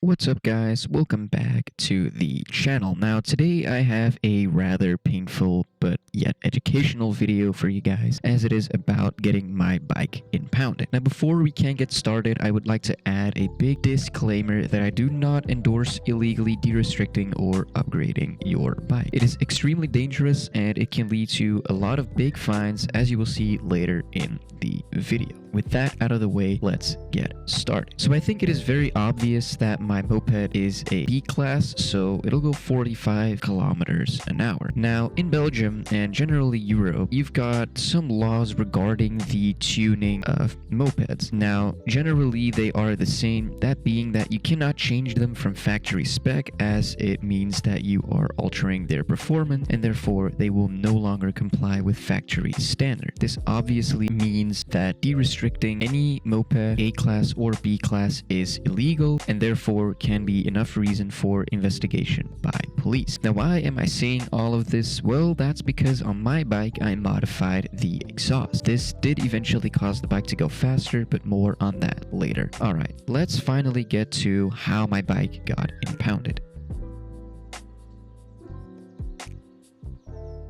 What's up guys, welcome back to the channel. Now today I have a rather painful but yet educational video for you guys, as it is about getting my bike impounded. Now before we can get started, I would like to add a big disclaimer that I do not endorse illegally de-restricting or upgrading your bike. It is extremely dangerous and it can lead to a lot of big fines, as you will see later in the video. With that out of the way, let's get started. So I think it is very obvious that my moped is a B class, so it'll go 45 kilometers an hour. Now in Belgium and generally Europe, you've got some laws regarding the tuning of mopeds. Now generally they are the same, that being that you cannot change them from factory spec, as it means that you are altering their performance and therefore they will no longer comply with factory standard. This obviously means that de-restricting any moped A class or B class is illegal and therefore can be enough reason for investigation by police. Now why am I saying all of this? Well, that's because on my bike I modified the exhaust. This did eventually cause the bike to go faster, but more on that later. Alright, let's finally get to how my bike got impounded.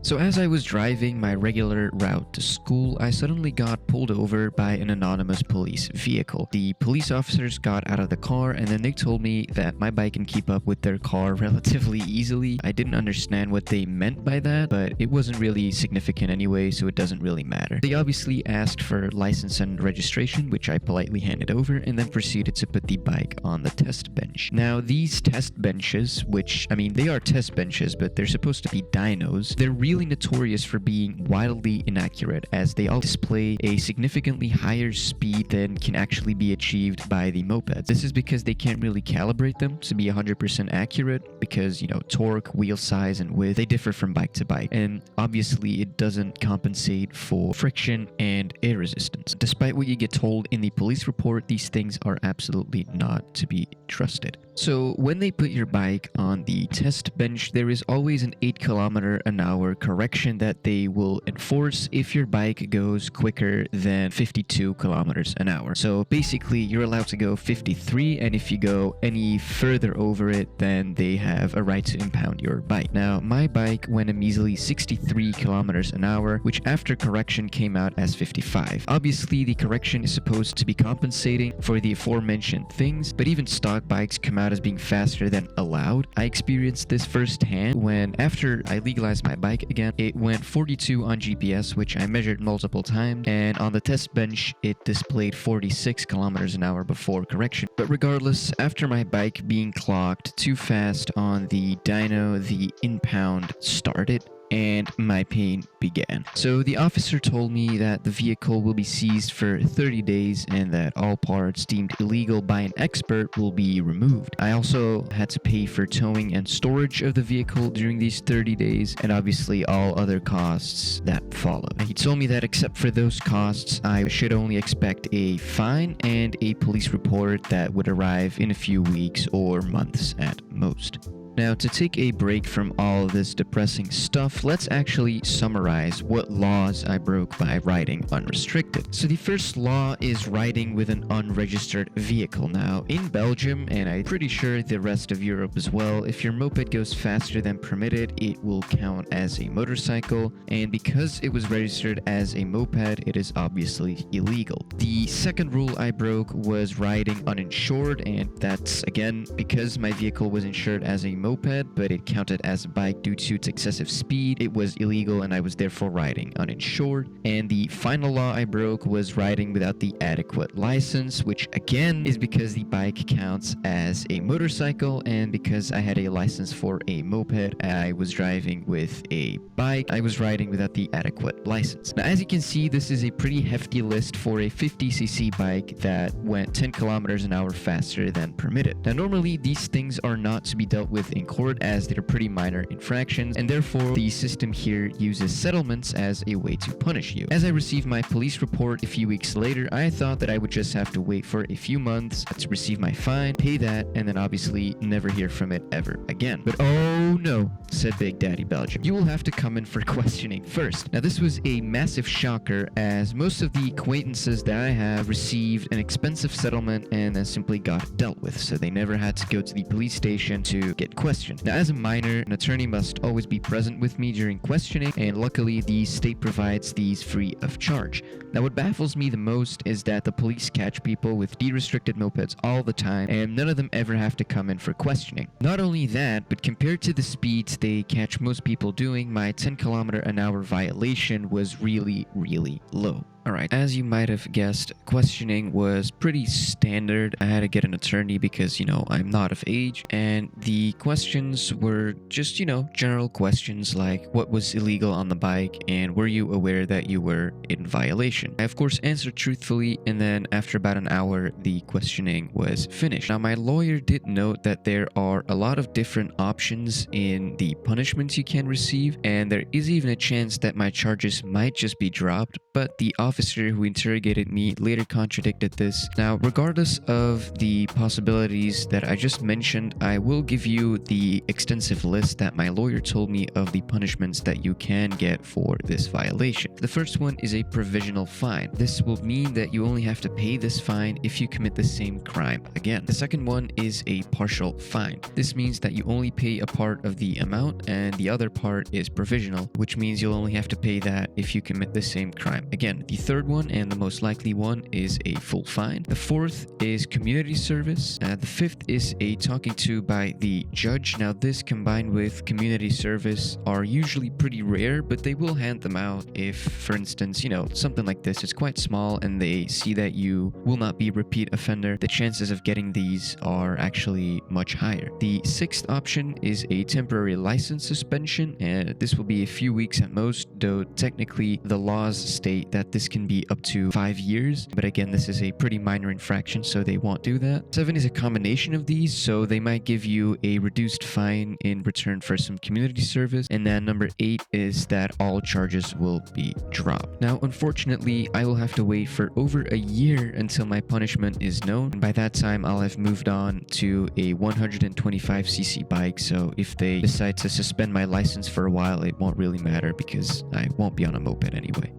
So as I was driving my regular route to school, I suddenly got pulled over by an anonymous police vehicle. The police officers got out of the car and then they told me that my bike can keep up with their car relatively easily. I didn't understand what they meant by that, but it wasn't really significant anyway, so it doesn't really matter. They obviously asked for license and registration, which I politely handed over, and then proceeded to put the bike on the test bench. Now these test benches, which, I mean, they are test benches, but they're supposed to be dynos, they're really notorious for being wildly inaccurate, as they all display a significantly higher speed than can actually be achieved by the mopeds. This is because they can't really calibrate them to be 100% accurate, because, you know, torque, wheel size, and width, they differ from bike to bike, and obviously it doesn't compensate for friction and air resistance. Despite what you get told in the police report, these things are absolutely not to be trusted. So when they put your bike on the test bench, there is always an 8 km/h correction that they will enforce if your bike goes quicker than 52 km/h. So basically you're allowed to go 53, and if you go any further over it, then they have a right to impound your bike. Now my bike went a measly 63 km/h, which after correction came out as 55. Obviously the correction is supposed to be compensating for the aforementioned things, but even stock bikes come out as being faster than allowed. I experienced this firsthand when, after I legalized my bike again, it went 42 on GPS, which I measured multiple times, and on the test bench it displayed 46 km/h before correction. But regardless, after my bike being clocked too fast on the dyno, the impound started and my pain began. So the officer told me that the vehicle will be seized for 30 days and that all parts deemed illegal by an expert will be removed. I also had to pay for towing and storage of the vehicle during these 30 days, and obviously all other costs that follow. He told me that except for those costs, I should only expect a fine and a police report that would arrive in a few weeks or months at most. Now, to take a break from all of this depressing stuff, let's actually summarize what laws I broke by riding unrestricted. So the first law is riding with an unregistered vehicle. Now, in Belgium, and I'm pretty sure the rest of Europe as well, if your moped goes faster than permitted, it will count as a motorcycle, and because it was registered as a moped, it is obviously illegal. The second rule I broke was riding uninsured, and that's, again, because my vehicle was insured as a moped, but it counted as a bike due to its excessive speed. It was illegal and I was therefore riding uninsured. And the final law I broke was riding without the adequate license, which again is because the bike counts as a motorcycle, and because I had a license for a moped, I was driving with a bike. I was riding without the adequate license. Now, as you can see, this is a pretty hefty list for a 50cc bike that went 10 km/h faster than permitted. Now, normally these things are not to be dealt with in court as they're pretty minor infractions, and therefore the system here uses settlements as a way to punish you. As I received my police report a few weeks later, I thought that I would just have to wait for a few months to receive my fine, pay that, and then obviously never hear from it ever again. But oh no, said Big Daddy Belgium, you will have to come in for questioning first. Now this was a massive shocker, as most of the acquaintances that I have received an expensive settlement and then simply got dealt with, so they never had to go to the police station to get questioned. Now as a minor, an attorney must always be present with me during questioning, and luckily the state provides these free of charge. Now what baffles me the most is that the police catch people with derestricted mopeds all the time, and none of them ever have to come in for questioning. Not only that, but compared to the speeds they catch most people doing, my 10 km/h violation was really low. Alright, as you might have guessed, questioning was pretty standard. I had to get an attorney because, I'm not of age, and the questions were just, general questions like what was illegal on the bike and were you aware that you were in violation. I of course answered truthfully, and then after about an hour, the questioning was finished. Now my lawyer did note that there are a lot of different options in the punishments you can receive, and there is even a chance that my charges might just be dropped, but the officer who interrogated me later contradicted this. Now, regardless of the possibilities that I just mentioned, I will give you the extensive list that my lawyer told me of the punishments that you can get for this violation. The first one is a provisional fine. This will mean that you only have to pay this fine if you commit the same crime again. The second one is a partial fine. This means that you only pay a part of the amount and the other part is provisional, which means you'll only have to pay that if you commit the same crime again. The third one, and the most likely one, is a full fine. The fourth is community service. The fifth is a talking to by the judge. Now this combined with community service are usually pretty rare, but they will hand them out if, for instance, something like this is quite small and they see that you will not be a repeat offender. The chances of getting these are actually much higher. The sixth option is a temporary license suspension, and this will be a few weeks at most, though technically the laws state that this can be up to 5 years, but again, this is a pretty minor infraction, so they won't do that. 7 is a combination of these, so they might give you a reduced fine in return for some community service, and then number 8 is that all charges will be dropped. Now, unfortunately, I will have to wait for over a year until my punishment is known, and by that time, I'll have moved on to a 125cc bike, so if they decide to suspend my license for a while, it won't really matter because I won't be on a moped anyway.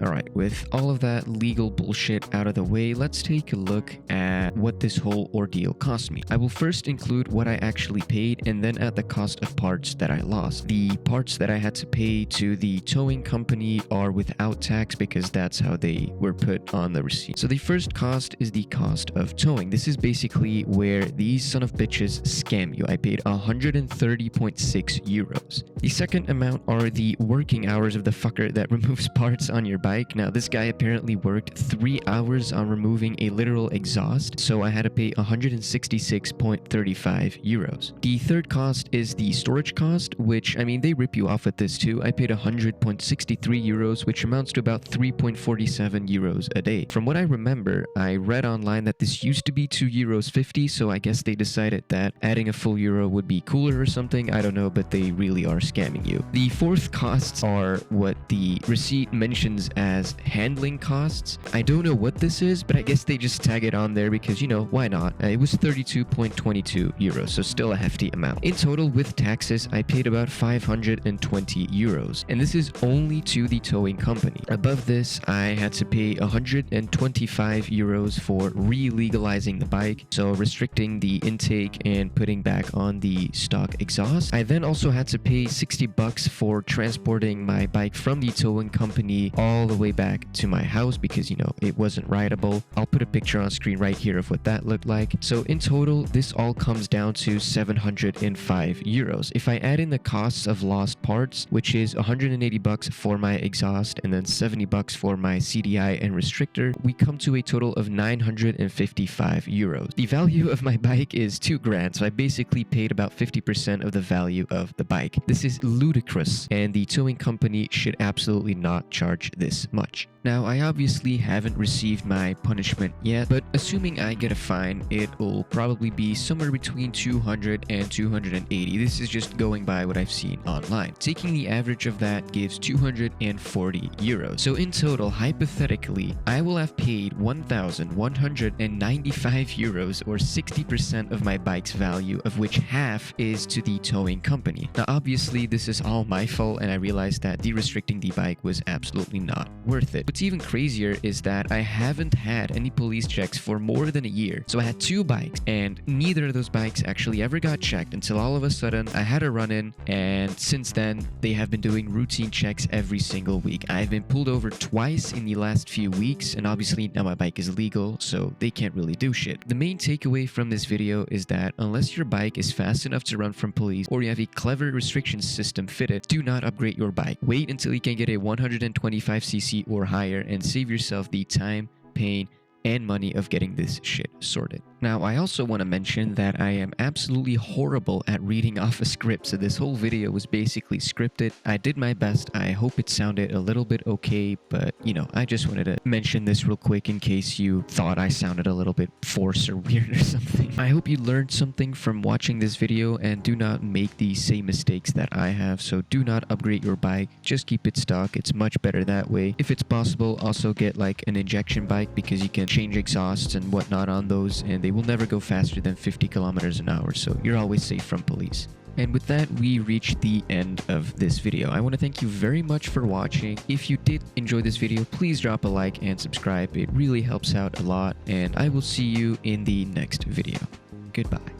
Alright, with all of that legal bullshit out of the way, let's take a look at what this whole ordeal cost me. I will first include what I actually paid and then at the cost of parts that I lost. The parts that I had to pay to the towing company are without tax because that's how they were put on the receipt. So the first cost is the cost of towing. This is basically where these son of bitches scam you. I paid 130.6 euros. The second amount are the working hours of the fucker that removes parts on your bike. Now this guy apparently worked 3 hours on removing a literal exhaust, so I had to pay 166.35 euros. The third cost is the storage cost, which they rip you off with this too. I paid 100.63 euros, which amounts to about 3.47 euros a day. From what I remember, I read online that this used to be 2.50 euros, so I guess they decided that adding a full euro would be cooler or something. I don't know, but they really are scamming you. The fourth costs are what the receipt mentions as handling costs. I don't know what this is, but I guess they just tag it on there because, why not? It was 32.22 euros, so still a hefty amount. In total, with taxes, I paid about 520 euros, and this is only to the towing company. Above this, I had to pay 125 euros for re-legalizing the bike, so restricting the intake and putting back on the stock exhaust. I then also had to pay 60 bucks for transporting my bike from the towing company all the way back to my house because, it wasn't rideable. I'll put a picture on screen right here of what that looked like. So in total, this all comes down to 705 euros. If I add in the costs of lost parts, which is 180 bucks for my exhaust and then 70 bucks for my CDI and restrictor, we come to a total of 955 euros. The value of my bike is 2 grand, so I basically paid about 50% of the value of the bike. This is ludicrous, and the towing company should absolutely not charge this much. Now, I obviously haven't received my punishment yet, but assuming I get a fine, it'll probably be somewhere between 200 and 280. This is just going by what I've seen online. Taking the average of that gives 240 euros. So in total, hypothetically, I will have paid 1,195 euros, or 60% of my bike's value, of which half is to the towing company. Now, obviously, this is all my fault, and I realized that de-restricting the bike was absolutely not worth it. What's even crazier is that I haven't had any police checks for more than a year. So I had 2 bikes, and neither of those bikes actually ever got checked until all of a sudden I had a run-in, and since then they have been doing routine checks every single week. I've been pulled over twice in the last few weeks, and obviously now my bike is legal, so they can't really do shit. The main takeaway from this video is that unless your bike is fast enough to run from police, or you have a clever restriction system fitted, do not upgrade your bike. Wait until you can get a 125cc or higher and save yourself the time, pain, and money of getting this shit sorted. Now, I also want to mention that I am absolutely horrible at reading off a script, so this whole video was basically scripted. I did my best. I hope it sounded a little bit okay, but, you know, I just wanted to mention this real quick in case you thought I sounded a little bit forced or weird or something. I hope you learned something from watching this video, and do not make the same mistakes that I have, so do not upgrade your bike. Just keep it stock. It's much better that way. If it's possible, also get like an injection bike, because you can change exhausts and whatnot on those, and they will never go faster than 50 kilometers an hour, so you're always safe from police. And with that, we reach the end of this video. I want to thank you very much for watching. If you did enjoy this video, please drop a like and subscribe. It really helps out a lot, and I will see you in the next video. Goodbye.